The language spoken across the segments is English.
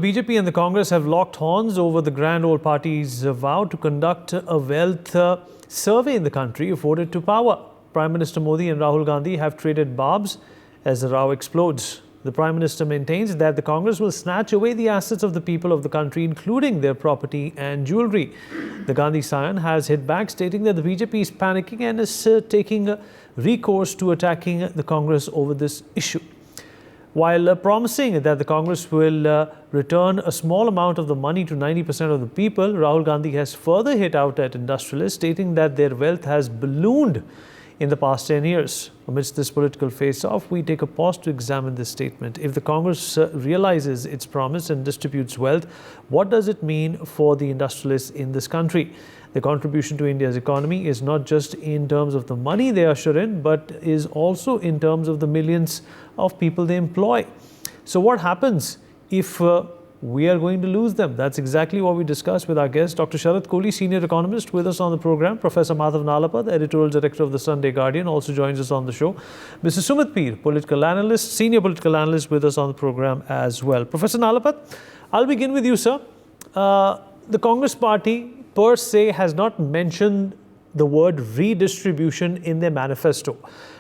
BJP and the Congress have locked horns over the grand old party's vow to conduct a wealth survey in the country if voted to power. Prime Minister Modi and Rahul Gandhi have traded barbs as the row explodes. The Prime Minister maintains that the Congress will snatch away the assets of the people of the country, including their property and jewellery. The Gandhi scion has hit back, stating that the BJP is panicking and is taking recourse to attacking the Congress over this issue. While promising that the Congress will return a small amount of the money to 90% of the people, Rahul Gandhi has further hit out at industrialists, stating that their wealth has ballooned in the past 10 years. Amidst this political face-off, we take a pause to examine this statement. If the Congress realizes its promise and distributes wealth, what does it mean for the industrialists in this country? The contribution to India's economy is not just in terms of the money they usher in, but is also in terms of the millions of people they employ. So what happens if we are going to lose them? That's exactly what we discussed with our guest, Dr. Sharat Kohli, senior economist with us on the program. Professor Madhav Nalapa, the editorial director of the Sunday Guardian, also joins us on the show. Mr. Sumit Peer, political analyst, senior political analyst with us on the program as well. Professor Nalapa, I'll begin with you, sir. The Congress party per se has not mentioned the word redistribution in their manifesto.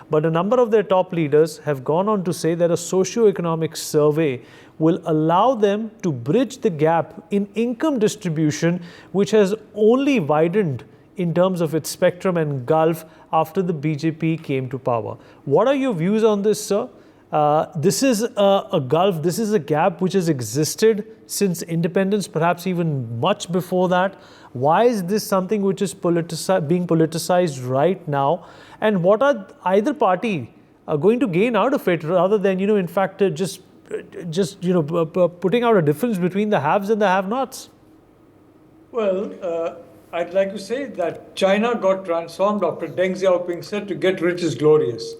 But a number of their top leaders have gone on to say that a socio-economic survey will allow them to bridge the gap in income distribution, which has only widened in terms of its spectrum and gulf after the BJP came to power. What are your views on this, sir? This is a gulf, this is a gap which has existed since independence, perhaps even much before that. Why is this something which is being politicized right now? And what are either party going to gain out of it, rather than, in fact, just putting out a difference between the haves and the have-nots? Well, I'd like to say that China got transformed after Deng Xiaoping said to get rich is glorious.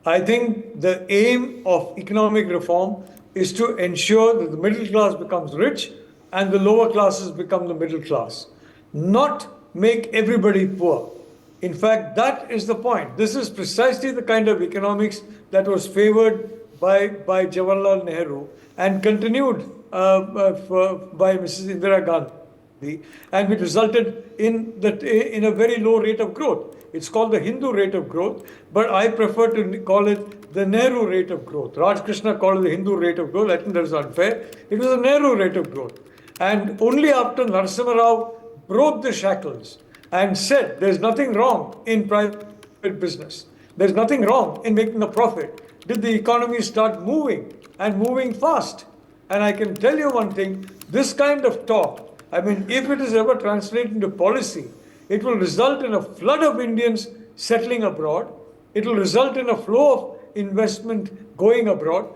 I think the aim of economic reform is to ensure that the middle class becomes rich and the lower classes become the middle class, not make everybody poor. In fact, that is the point. This is precisely the kind of economics that was favored by Jawaharlal Nehru and continued by Mrs. Indira Gandhi, and which resulted in a very low rate of growth. It's called the Hindu rate of growth, but I prefer to call it the Nehru rate of growth. Raj Krishna called it the Hindu rate of growth. I think that was unfair. It was a Nehru rate of growth. And only after Narasimha Rao broke the shackles and said there's nothing wrong in private business, there's nothing wrong in making a profit, did the economy start moving, and moving fast. And I can tell you one thing, this kind of talk, I mean, if it is ever translated into policy, it will result in a flood of Indians settling abroad. It will result in a flow of investment going abroad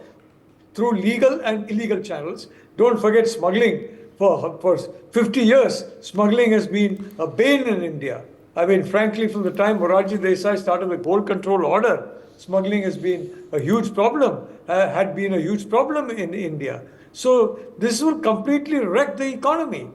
through legal and illegal channels. Don't forget smuggling. For 50 years, smuggling has been a bane in India. I mean, frankly, from the time Morarji Desai started the gold control order, smuggling has been a huge problem, had been a huge problem in India. So this will completely wreck the economy.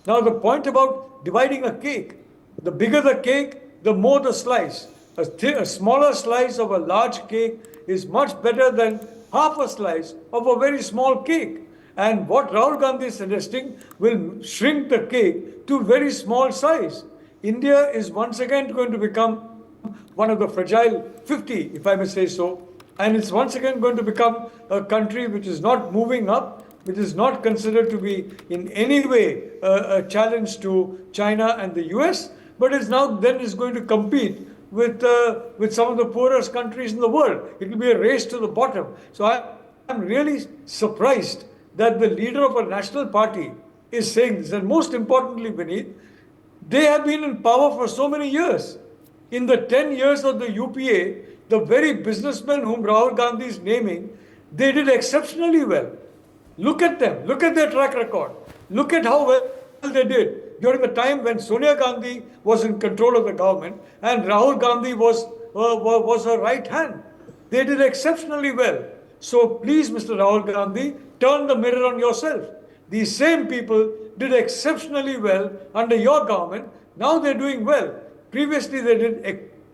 Now, the point about dividing a cake, the bigger the cake, the more the slice. A smaller slice of a large cake is much better than half a slice of a very small cake. And what Rahul Gandhi is suggesting will shrink the cake to very small size. India is once again going to become one of the fragile 50, if I may say so. And it's once again going to become a country which is not moving up, which is not considered to be in any way a challenge to China and the US, but is now then is going to compete with some of the poorest countries in the world. It will be a race to the bottom. So I'm really surprised that the leader of a national party is saying this. And most importantly, Vineet, they have been in power for so many years. In the 10 years of the UPA, the very businessmen whom Rahul Gandhi is naming, they did exceptionally well. Look at them. Look at their track record. Look at how well they did during the time when Sonia Gandhi was in control of the government and Rahul Gandhi was her right hand. They did exceptionally well. So please, Mr. Rahul Gandhi, turn the mirror on yourself. These same people did exceptionally well under your government. Now they're doing well. Previously, they did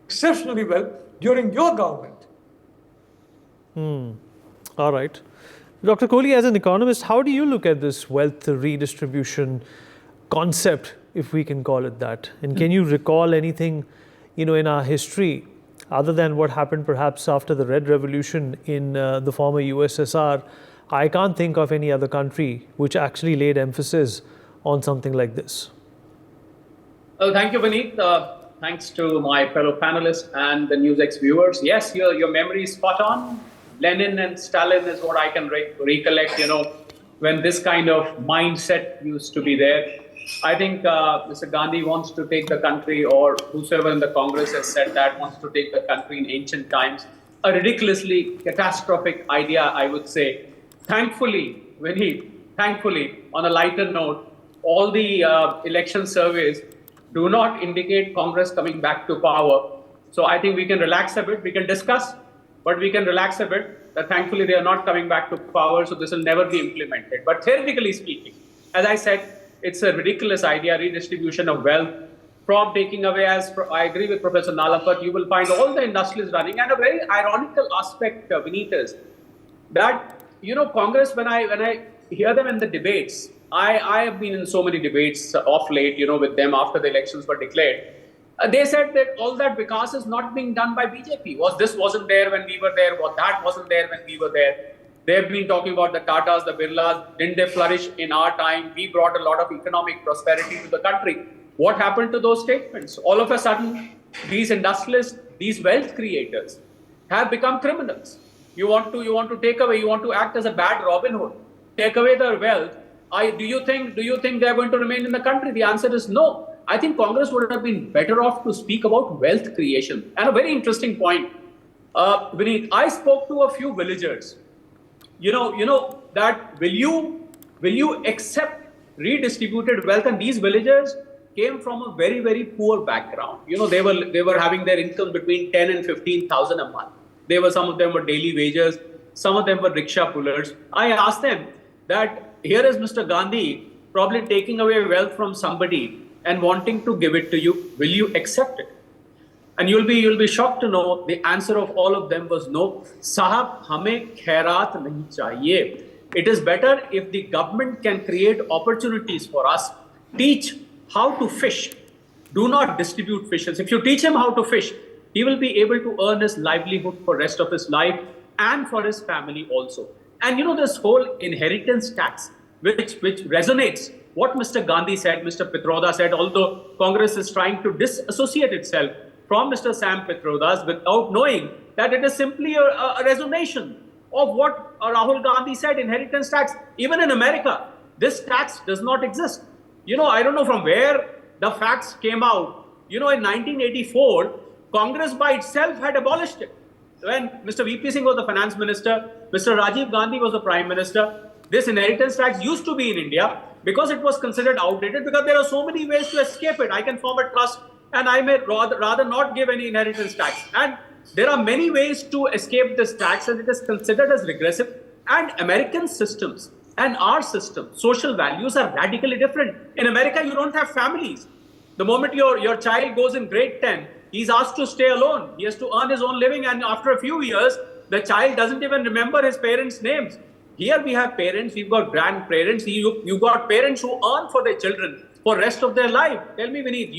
exceptionally well during your government. All right. Dr. Kohli, as an economist, how do you look at this wealth redistribution concept, if we can call it that? And can you recall anything, in our history, other than what happened perhaps after the Red Revolution in the former USSR? I can't think of any other country which actually laid emphasis on something like this. Well, thank you, Vineet. Thanks to my fellow panelists and the NewsX viewers. Yes, your memory is spot on. Lenin and Stalin is what I can recollect, when this kind of mindset used to be there. I think Mr. Gandhi wants to take the country, or whosoever in the Congress has said that, wants to take the country in ancient times. A ridiculously catastrophic idea, I would say. Thankfully, on a lighter note, all the election surveys do not indicate Congress coming back to power. So I think we can relax a bit. We can discuss, but we can relax a bit. That thankfully they are not coming back to power, so this will never be implemented. But theoretically speaking, as I said, it's a ridiculous idea, redistribution of wealth, from taking away, as I agree with Professor Nalapat, you will find all the industrialists running. And a very ironical aspect, Vineet, is that, Congress, when I hear them in the debates, I have been in so many debates of late, with them after the elections were declared. They said that all that vikas is not being done by BJP. This wasn't there when we were there, that wasn't there when we were there. They've been talking about the Tatas, the Birlas. Didn't they flourish in our time? We brought a lot of economic prosperity to the country. What happened to those statements? All of a sudden, these industrialists, these wealth creators have become criminals. You want to take away, you want to act as a bad Robin Hood, take away their wealth. Do you think they're going to remain in the country? The answer is no. I think Congress would have been better off to speak about wealth creation. And a very interesting point, Vineet, I spoke to a few villagers. That will you accept redistributed wealth? And these villagers came from a very, very poor background. They were having their income between 10 and 15,000 a month. Some of them were daily wagers, some of them were rickshaw pullers. I asked them that here is Mr. Gandhi probably taking away wealth from somebody and wanting to give it to you. Will you accept it? And you'll be shocked to know the answer of all of them was no. Sahab, hame khairat nahi chahiye. It is better if the government can create opportunities for us, teach how to fish. Do not distribute fishes. If you teach him how to fish, he will be able to earn his livelihood for the rest of his life and for his family also. And this whole inheritance tax, which resonates. What Mr. Gandhi said, Mr. Pitroda said, although Congress is trying to disassociate itself from Mr. Sam Pitroda's without knowing that it is simply a resonation of what Rahul Gandhi said, inheritance tax. Even in America, this tax does not exist. I don't know from where the facts came out. In 1984, Congress by itself had abolished it. When Mr. VP Singh was the finance minister, Mr. Rajiv Gandhi was the prime minister, this inheritance tax used to be in India because it was considered outdated, because there are so many ways to escape it. I can form a trust and I may rather not give any inheritance tax. And there are many ways to escape this tax, and it is considered as regressive. And American systems and our system, social values are radically different. In America, you don't have families. The moment your child goes in grade 10, he's asked to stay alone. He has to earn his own living, and after a few years, the child doesn't even remember his parents' names. Here we have parents, we've got grandparents, you've got parents who earn for their children for the rest of their life. Tell me, Vineet,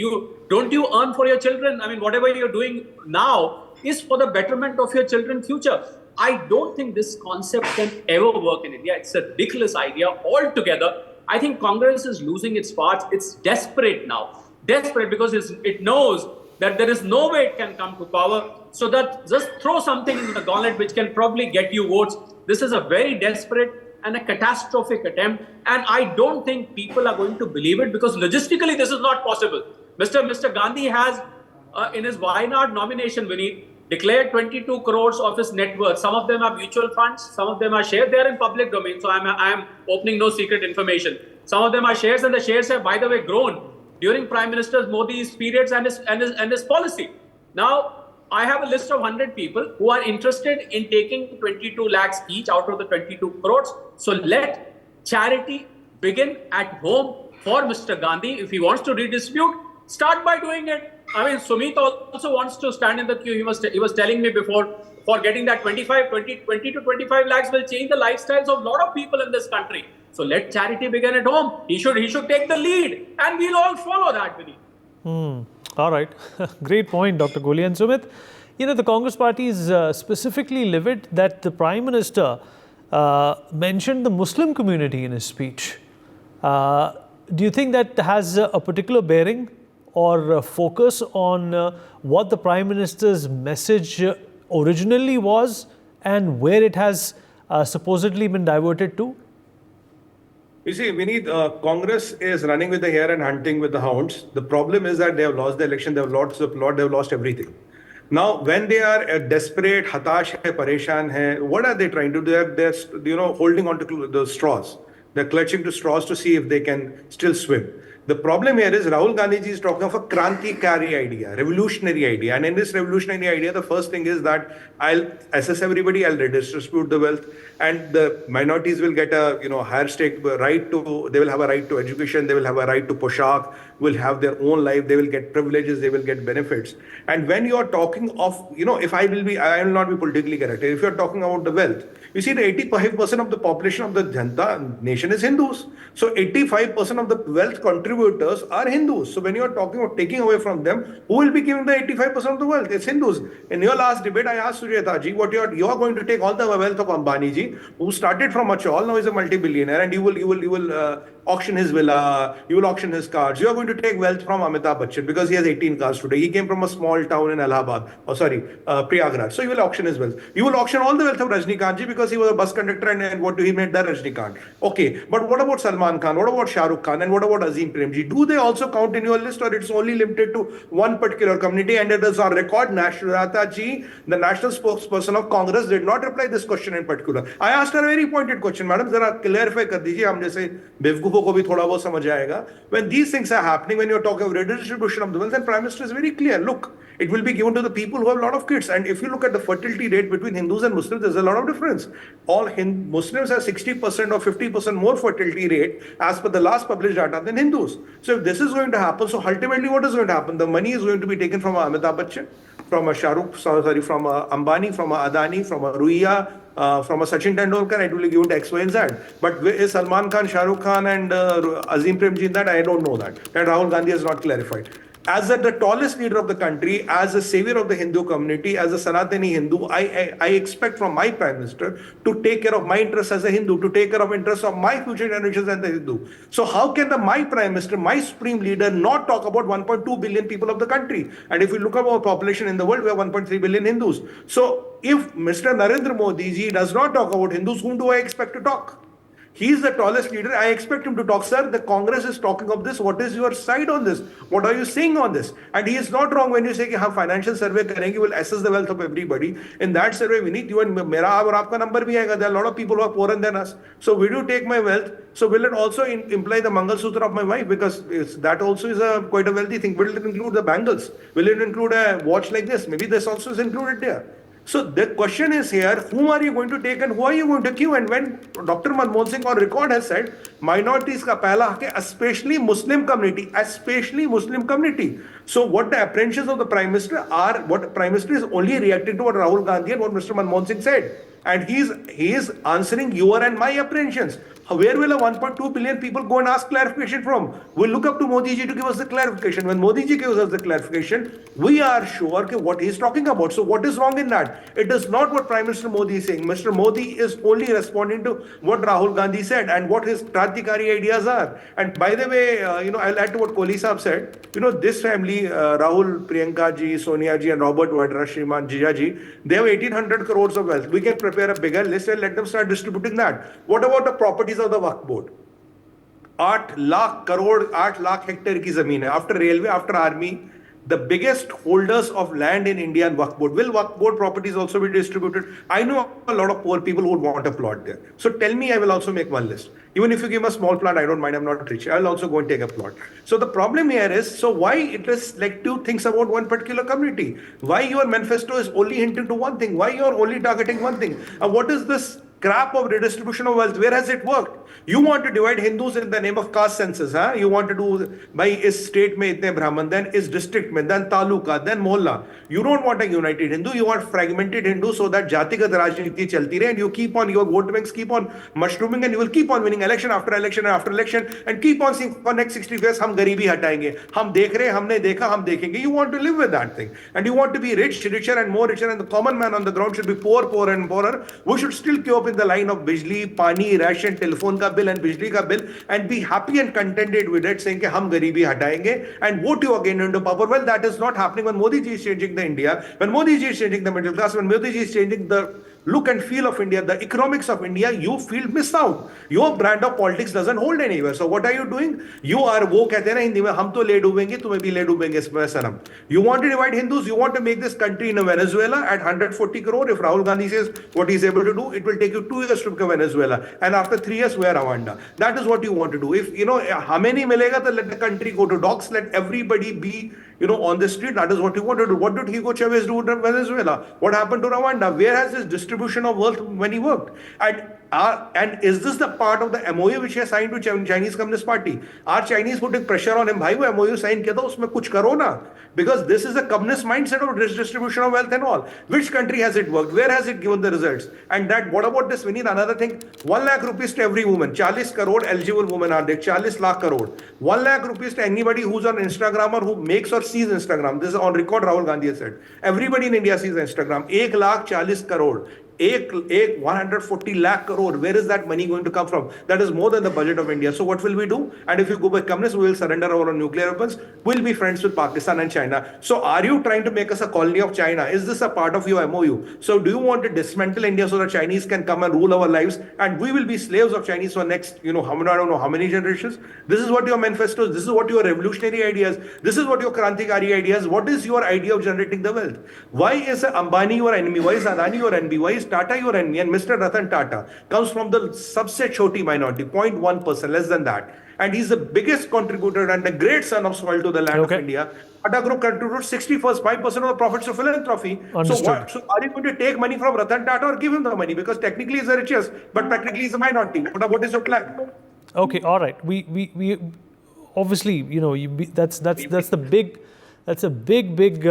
don't you earn for your children? I mean, whatever you're doing now is for the betterment of your children's future. I don't think this concept can ever work in India. It's a ridiculous idea altogether. I think Congress is losing its parts. It's desperate now. Desperate because it knows that there is no way it can come to power. So that just throw something in the gauntlet which can probably get you votes. This is a very desperate and a catastrophic attempt. And I don't think people are going to believe it, because logistically this is not possible. Mr. Gandhi has, in his Wayanad nomination, Vineet, declared 22 crores of his net worth. Some of them are mutual funds, some of them are shares. They are in public domain, so I am opening no secret information. Some of them are shares, and the shares have, by the way, grown during Prime Minister Modi's periods and his policy. Now, I have a list of 100 people who are interested in taking 22 lakhs each out of the 22 crores. So let charity begin at home for Mr. Gandhi. If he wants to redistribute, start by doing it. I mean, Sumit also wants to stand in the queue. He was telling me before, for getting that 20 to 25 lakhs will change the lifestyles of a lot of people in this country. So let charity begin at home. He should take the lead, and we'll all follow that, Vinny. All right. Great point, Dr. Goli. And Sumit, the Congress party is specifically livid that the Prime Minister mentioned the Muslim community in his speech. Do you think that has a particular bearing or focus on what the Prime Minister's message originally was and where it has supposedly been diverted to? You see, Congress is running with the hare and hunting with the hounds. The problem is that they have lost the election, they have lost the plot, they have lost everything. Now, when they are desperate, hatash hai, pareshan hai, what are they trying to do? They're holding on to the straws. They're clutching to straws to see if they can still swim. The problem here is Rahul Gandhi ji is talking of a krantikari idea, revolutionary idea. And in this revolutionary idea, the first thing is that I'll assess everybody, I'll redistribute the wealth, and the minorities will get a higher stake right to, they will have a right to education, they will have a right to poshak, will have their own life, they will get privileges, they will get benefits. And when you are talking of, if I will not be politically correct, if you are talking about the wealth, you see the 85% of the population of the Janta nation is Hindus. So 85% of the wealth contributors are Hindus. So when you are talking about taking away from them, who will be giving the 85% of the wealth? It's Hindus. In your last debate, I asked Sujata ji, you are going to take all the wealth of Ambani ji, who started from a chawl, now is a multi-billionaire, and you will auction his villa, you will auction his cars. You are going to take wealth from Amitabh Bachchan because he has 18 cars today. He came from a small town in Allahabad, Prayagraj. So you will auction his wealth. You will auction all the wealth of Rajnikant ji because he was a bus conductor and what he made that Rajnikant. Okay, but what about Salman Khan? What about Shah Rukh Khan? And what about Azim Premji? Do they also count in your list, or it's only limited to one particular community? And it is on record, Shurata ji, the national spokesperson of Congress, did not reply this question in particular. I asked her a very pointed question, madam, zara clarify kar dijiye, hum jaise bevkufon ko bhi thoda bahut samajh aayega. When these things are happening, when you're talking of redistribution of the wealth, and Prime Minister is very clear, look, it will be given to the people who have a lot of kids. And if you look at the fertility rate between Hindus and Muslims, there's a lot of difference. All Muslims have 60% or 50% more fertility rate as per the last published data than Hindus. So if this is going to happen, so ultimately what is going to happen? The money is going to be taken from Amitabh Bachchan, from a from a Ambani, from a Adani, from a Ruia, from a Sachin Tendulkar, it will be given to X, Y, and Z. But is Salman Khan, Shah Rukh Khan, and Azim Premji in that? I don't know that. And Rahul Gandhi has not clarified. As the tallest leader of the country, as a savior of the Hindu community, as a Sanatani Hindu, I expect from my Prime Minister to take care of my interests as a Hindu, to take care of interests of my future generations as a Hindu. So how can my Prime Minister, my supreme leader, not talk about 1.2 billion people of the country? And if you look at our population in the world, we have 1.3 billion Hindus. So if Mr. Narendra Modi ji does not talk about Hindus, whom do I expect to talk? He is the tallest leader. I expect him to talk. Sir, the Congress is talking of this. What is your side on this? What are you saying on this? And he is not wrong when you say that financial survey karenge, will assess the wealth of everybody. In that survey, we need you and mera aur aapka number bhi aayega. There are a lot of people who are poorer than us. So will you take my wealth? So will it also imply the Mangal Sutra of my wife? Because that also is quite a wealthy thing. Will it include the bangles? Will it include a watch like this? Maybe this also is included there. So the question is here, whom are you going to take and who are you going to queue? And when Dr. Manmohan Singh on record has said, minorities ka pehla hak hai, especially Muslim community. So what the apprehensions of the Prime Minister are, what Prime Minister is only reacting to what Rahul Gandhi and what Mr. Manmohan Singh said. And he is answering your and my apprehensions. Where will a 1.2 billion people go and ask clarification from? We'll look up to Modi ji to give us the clarification. When Modi ji gives us the clarification, we are sure what he is talking about. So what is wrong in that? It is not what Prime Minister Modi is saying. Mr. Modi is only responding to what Rahul Gandhi said and what his Krantikari ideas are. And by the way, I'll add to what Kohli Saab said. This family, Rahul, Priyanka ji, Sonia ji, and Robert Vadra, Shriman Jija ji, they have 1800 crores of wealth. We can prepare a bigger list and let them start distributing that. What about the properties of the Waqf board? 8 lakh crore, 8 lakh hectare ki zameen hai. After railway, after army, the biggest holders of land in India and Waqf board. Will Waqf board properties also be distributed? I know a lot of poor people who would want a plot there. So tell me, I will also make one list. Even if you give a small plot, I don't mind, I'm not rich. I'll also go and take a plot. So the problem here is, so why it is like two things about one particular community? Why your manifesto is only hinting to one thing? Why you are only targeting one thing? And what is this crap of redistribution of wealth? Where has it worked? You want to divide Hindus in the name of caste census, huh? You want to do by is state mein itne Brahman, then is district mein, then taluka, then mohalla. You don't want a united Hindu. You want fragmented Hindu so that jatigat rajniti chalti rahe, and you keep on, your vote banks keep on mushrooming, and you will keep on winning election after election and after election, and keep on saying for next 60 years hum garibi hatayenge, hum dekh rahe, humne dekha, hum dekhenge. You want to live with that thing, and you want to be rich, richer and more richer, and the common man on the ground should be poor, poorer and poorer. We should still queue up in the line of bijli, pani, ration, telephone ka bill and bijli ka bill, and be happy and contented with it, saying कि हम गरीबी हटाएंगे and vote you again into power. Well, that is not happening when Modi ji is changing the India, when Modi ji is changing the middle class, when Modi ji is changing the look and feel of India, the economics of India. You feel missed out. Your brand of politics doesn't hold anywhere. So what are you doing? You are वो कहते हैं ना हिंदी में हम तो ले डूबेंगे तुम्हें भी ले डूबेंगे इसमें सनम. You want to divide Hindus. You want to make this country in a Venezuela at 140 crore. If Rahul Gandhi says what he's able to do, it will take you 2 years to become Venezuela, and after 3 years we are Rwanda. That is what you want to do. If हमें नहीं मिलेगा तो let the country go to dogs. Let everybody be on the street. That is what you want to do. What did Hugo Chavez do in Venezuela? What happened to Rwanda? Where has this distribution of wealth when he worked? And is this the part of the MOU which he has signed with Chinese Communist Party? Are Chinese putting pressure on him? भाई वो MOU sign किया था उसमें कुछ करो ना. Because this is a communist mindset of distribution of wealth and all. Which country has it worked? Where has it given the results? And that, what about this? We need another thing. 1 lakh rupees to every woman. 40 crore eligible women are there. 40 lakh crore. 1 lakh rupees to anybody who's on Instagram or who makes or sees Instagram. This is on record, Rahul Gandhi has said. Everybody in India sees Instagram. 1 lakh 40 crore. 140 lakh crore. Where is that money going to come from? That is more than the budget of India. So what will we do? And if you go by communists, we will surrender our nuclear weapons. We'll be friends with Pakistan and China. So are you trying to make us a colony of China? Is this a part of your MOU? So do you want to dismantle India so that Chinese can come and rule our lives and we will be slaves of Chinese for next, I don't know how many generations? This is what your manifesto is. This is what your revolutionary ideas. This is what your Krantikari ideas. What is your idea of generating the wealth? Why is Ambani your enemy? Why is Adani your enemy? Why is Tata your enemy? And Mr. Ratan Tata comes from the subset choti minority, 0.1%, less than that. And he's the biggest contributor and the great son of soil to the land of India. Tata Group contributes 5% of the profits to philanthropy. Understood. So are you going to take money from Ratan Tata or give him the money? Because technically he's the richest, but practically he's a minority. What is your plan? Okay, all right. We obviously, that's a big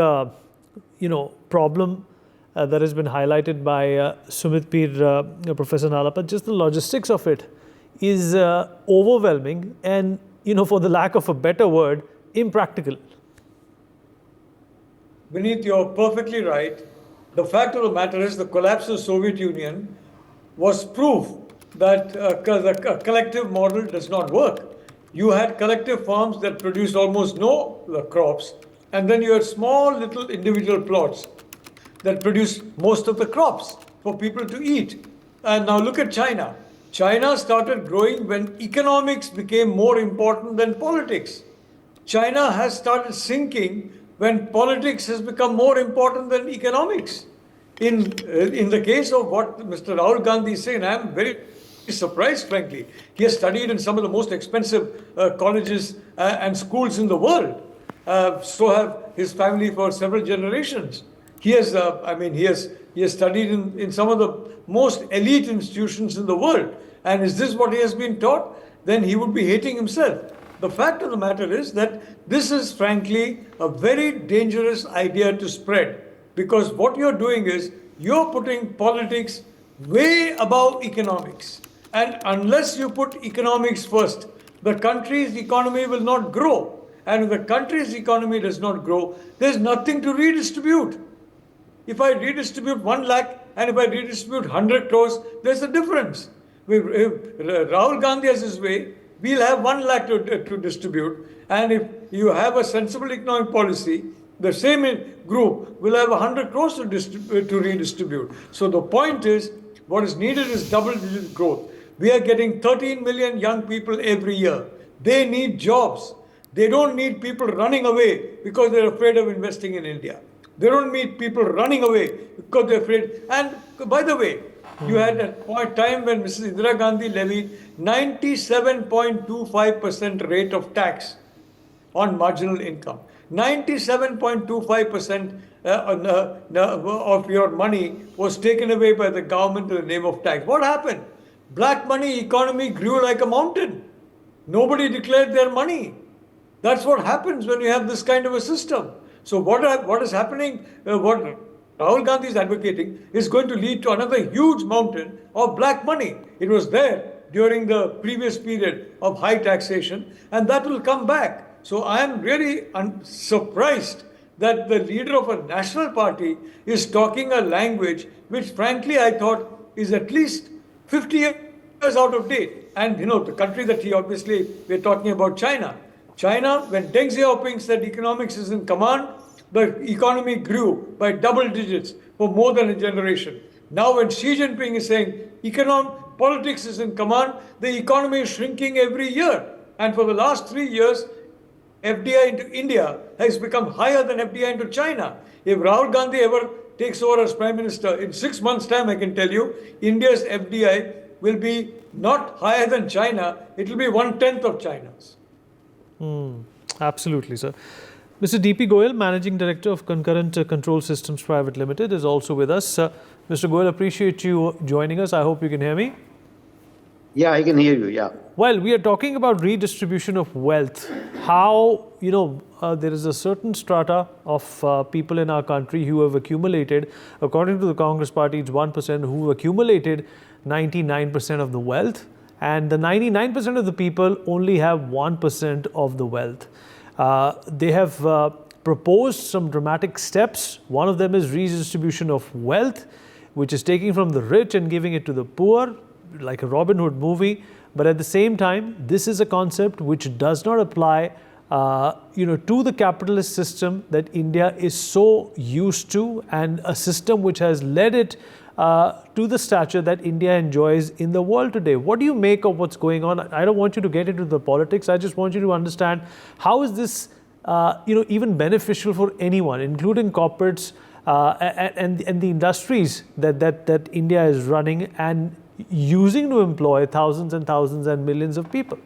problem that has been highlighted by Sumit Peer, Professor Nalapa. Just the logistics of it is overwhelming and, for the lack of a better word, impractical. Vineet, you're perfectly right. The fact of the matter is the collapse of the Soviet Union was proof that the collective model does not work. You had collective farms that produced almost no crops, and then you had small little individual plots that produce most of the crops for people to eat. And now look at China. China started growing when economics became more important than politics. China has started sinking when politics has become more important than economics. In the case of what Mr. Rahul Gandhi is saying, I am very surprised, frankly. He has studied in some of the most expensive colleges and schools in the world. So have his family for several generations. He has studied in some of the most elite institutions in the world. And is this what he has been taught? Then he would be hating himself. The fact of the matter is that this is frankly a very dangerous idea to spread, because what you're doing is you're putting politics way above economics. And unless you put economics first, the country's economy will not grow. And if the country's economy does not grow, there's nothing to redistribute. If I redistribute 1 lakh and if I redistribute 100 crores, there's a difference. If Rahul Gandhi has his way, we'll have 1 lakh to distribute. And if you have a sensible economic policy, the same group will have 100 crores to redistribute. So the point is, what is needed is double-digit growth. We are getting 13 million young people every year. They need jobs. They don't need people running away because they're afraid of investing in India. They don't need people running away because they're afraid. And by the way, you had a time when Mrs. Indira Gandhi levied 97.25% rate of tax on marginal income. 97.25% of your money was taken away by the government in the name of tax. What happened? black money economy grew like a mountain. Nobody declared their money. That's what happens when you have this kind of a system. So what is happening, what Rahul Gandhi is advocating is going to lead to another huge mountain of black money. It was there during the previous period of high taxation, and that will come back. So I am really surprised that the leader of a national party is talking a language which frankly I thought is at least 50 years out of date. And the country that we're talking about China. China, when Deng Xiaoping said economics is in command, the economy grew by double digits for more than a generation. Now when Xi Jinping is saying politics is in command, the economy is shrinking every year. And for the last 3 years, FDI into India has become higher than FDI into China. If Rahul Gandhi ever takes over as Prime Minister, in 6 months' time, I can tell you, India's FDI will be not higher than China, it will be 1/10 of China's. Absolutely, sir. Mr. D.P. Goyal, Managing Director of Concurrent Control Systems Private Limited, is also with us. Mr. Goyal, appreciate you joining us. I hope you can hear me. Yeah, I can hear you, yeah. Well, we are talking about redistribution of wealth. How, there is a certain strata of people in our country who have accumulated, according to the Congress Party, it's 1% who have accumulated 99% of the wealth. And the 99% of the people only have 1% of the wealth. They have proposed some dramatic steps. One of them is redistribution of wealth, which is taking from the rich and giving it to the poor, like a Robin Hood movie. But at the same time, this is a concept which does not apply to the capitalist system that India is so used to, and a system which has led it to the stature that India enjoys in the world today. What do you make of what's going on? I don't want you to get into the politics. I just want you to understand, how is this even beneficial for anyone, including corporates and the industries that India is running and using to employ thousands and thousands and millions of people?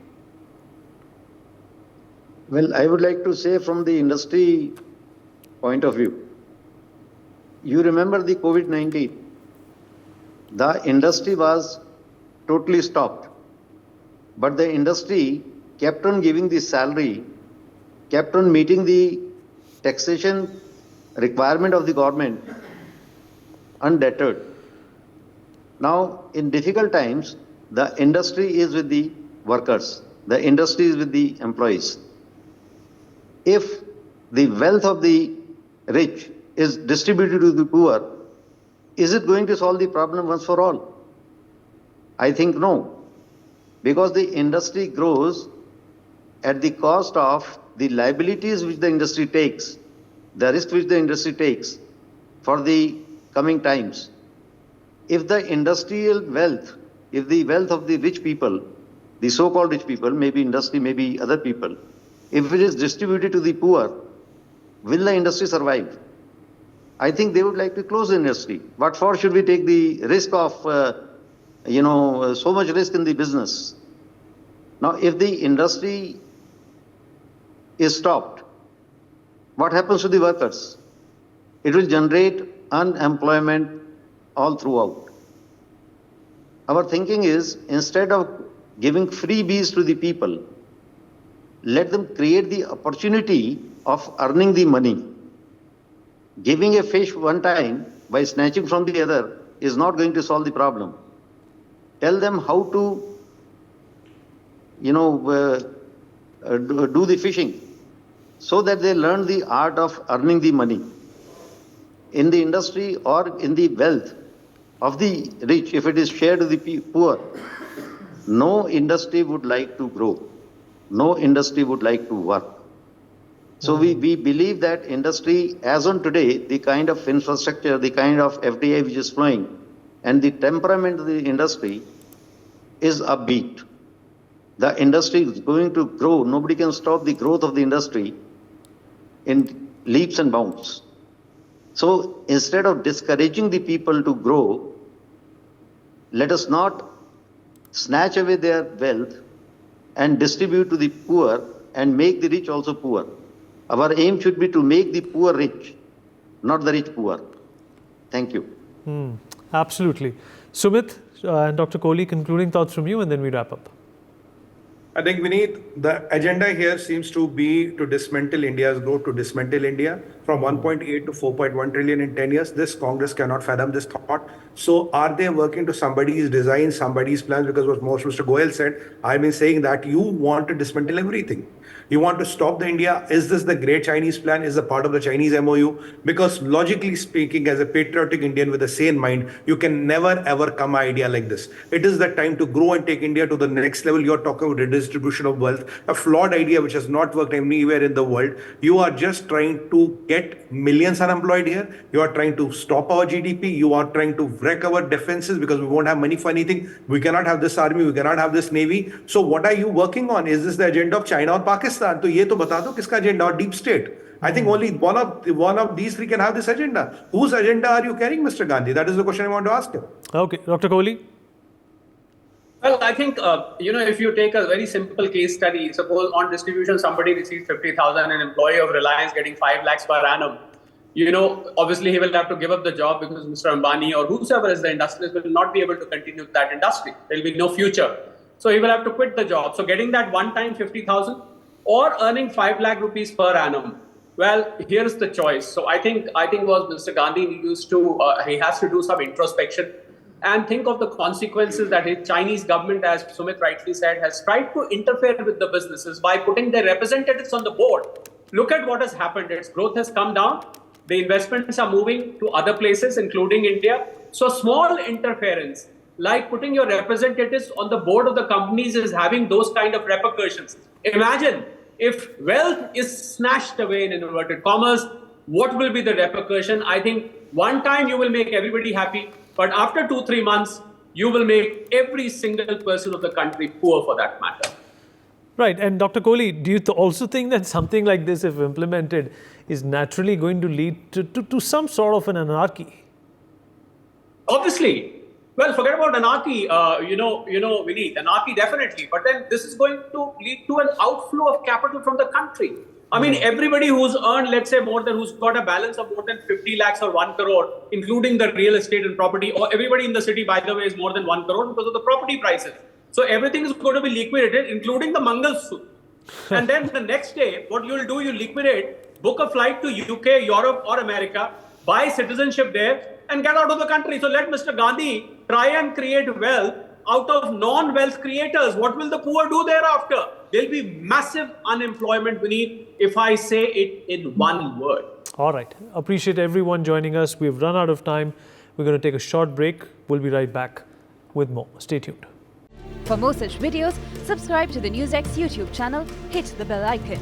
Well, I would like to say from the industry point of view, you remember the COVID-19. The industry was totally stopped, but the industry kept on giving the salary, kept on meeting the taxation requirement of the government undeterred. Now, in difficult times, the industry is with the workers, the industry is with the employees. If the wealth of the rich is distributed to the poor, is it going to solve the problem once for all? I think no, because the industry grows at the cost of the liabilities which the industry takes, the risk which the industry takes for the coming times. If the industrial wealth, if the wealth of the rich people, the so-called rich people, maybe industry, maybe other people, if it is distributed to the poor, will the industry survive? I think they would like to close the industry. What for should we take the risk of, so much risk in the business? Now, if the industry is stopped, what happens to the workers? It will generate unemployment all throughout. Our thinking is, instead of giving freebies to the people, let them create the opportunity of earning the money. Giving a fish one time by snatching from the other is not going to solve the problem. Tell them how to, do the fishing so that they learn the art of earning the money. In the industry or in the wealth of the rich, if it is shared with the poor, no industry would like to grow. No industry would like to work. So we believe that industry, as on today, the kind of infrastructure, the kind of FDI which is flowing, and the temperament of the industry is upbeat. The industry is going to grow. Nobody can stop the growth of the industry in leaps and bounds. So instead of discouraging the people to grow, let us not snatch away their wealth and distribute to the poor and make the rich also poor. Our aim should be to make the poor rich, not the rich poor. Thank you. Absolutely. Sumit and Dr. Kohli, concluding thoughts from you, and then we wrap up. I think the agenda here seems to be to dismantle India's growth, to dismantle India from 1.8 to 4.1 trillion in 10 years. This Congress cannot fathom this thought. So are they working to somebody's design, somebody's plans? Because what Mr. Goyal said, I've been saying that you want to dismantle everything. You want to stop the India. Is this the great Chinese plan? Is a part of the Chinese MOU? Because logically speaking, as a patriotic Indian with a sane mind, you can never ever come an idea like this. It is the time to grow and take India to the next level. You're talking about redistribution of wealth, a flawed idea which has not worked anywhere in the world. You are just trying to get millions unemployed here. You are trying to stop our GDP. You are trying to wreck our defenses because we won't have money for anything. We cannot have this army. We cannot have this navy. So what are you working on? Is this the agenda of China or Pakistan? तो ये तो बता दो किसका agenda or deep state. I think only one of these three can have this agenda. Whose agenda are you carrying, Mr. Gandhi? That is the question I want to ask you. Okay, Dr. Kohli. Well, I think, if you take a very simple case study, suppose on distribution, somebody receives 50,000, an employee of Reliance getting 5 lakhs per annum. Obviously he will have to give up the job because Mr. Ambani or whosoever is the industrialist will not be able to continue that industry. There will be no future. So he will have to quit the job. So getting that one time 50,000 or earning 5 lakh rupees per annum. Well, here's the choice. So I think was Mr. Gandhi he has to do some introspection and think of the consequences that his Chinese government, as Sumit rightly said, has tried to interfere with the businesses by putting their representatives on the board. Look at what has happened. Its growth has come down. The investments are moving to other places, including India. So small interference, like putting your representatives on the board of the companies, is having those kind of repercussions. Imagine if wealth is snatched away in inverted commas, what will be the repercussion? I think one time you will make everybody happy, but after 2-3 months, you will make every single person of the country poor for that matter. Right. And Dr. Kohli, do you also think that something like this, if implemented, is naturally going to lead to some sort of an anarchy? Obviously. Well, forget about anarchy, we need anarchy definitely. But then this is going to lead to an outflow of capital from the country. I mean, everybody who's earned, let's say, who's got a balance of more than 50 lakhs or 1 crore, including the real estate and property, or everybody in the city, by the way, is more than 1 crore because of the property prices. So everything is going to be liquidated, including the Mangal suit. And then the next day, what you'll do, you liquidate, book a flight to UK, Europe or America, buy citizenship there and get out of the country. So let Mr. Gandhi try and create wealth out of non-wealth creators. What will the poor do thereafter? There'll be massive unemployment, Vineet, if I say it in one word. All right. Appreciate everyone joining us. We've run out of time. We're going to take a short break. We'll be right back with more. Stay tuned. For more such videos, subscribe to the NewsX YouTube channel, hit the bell icon.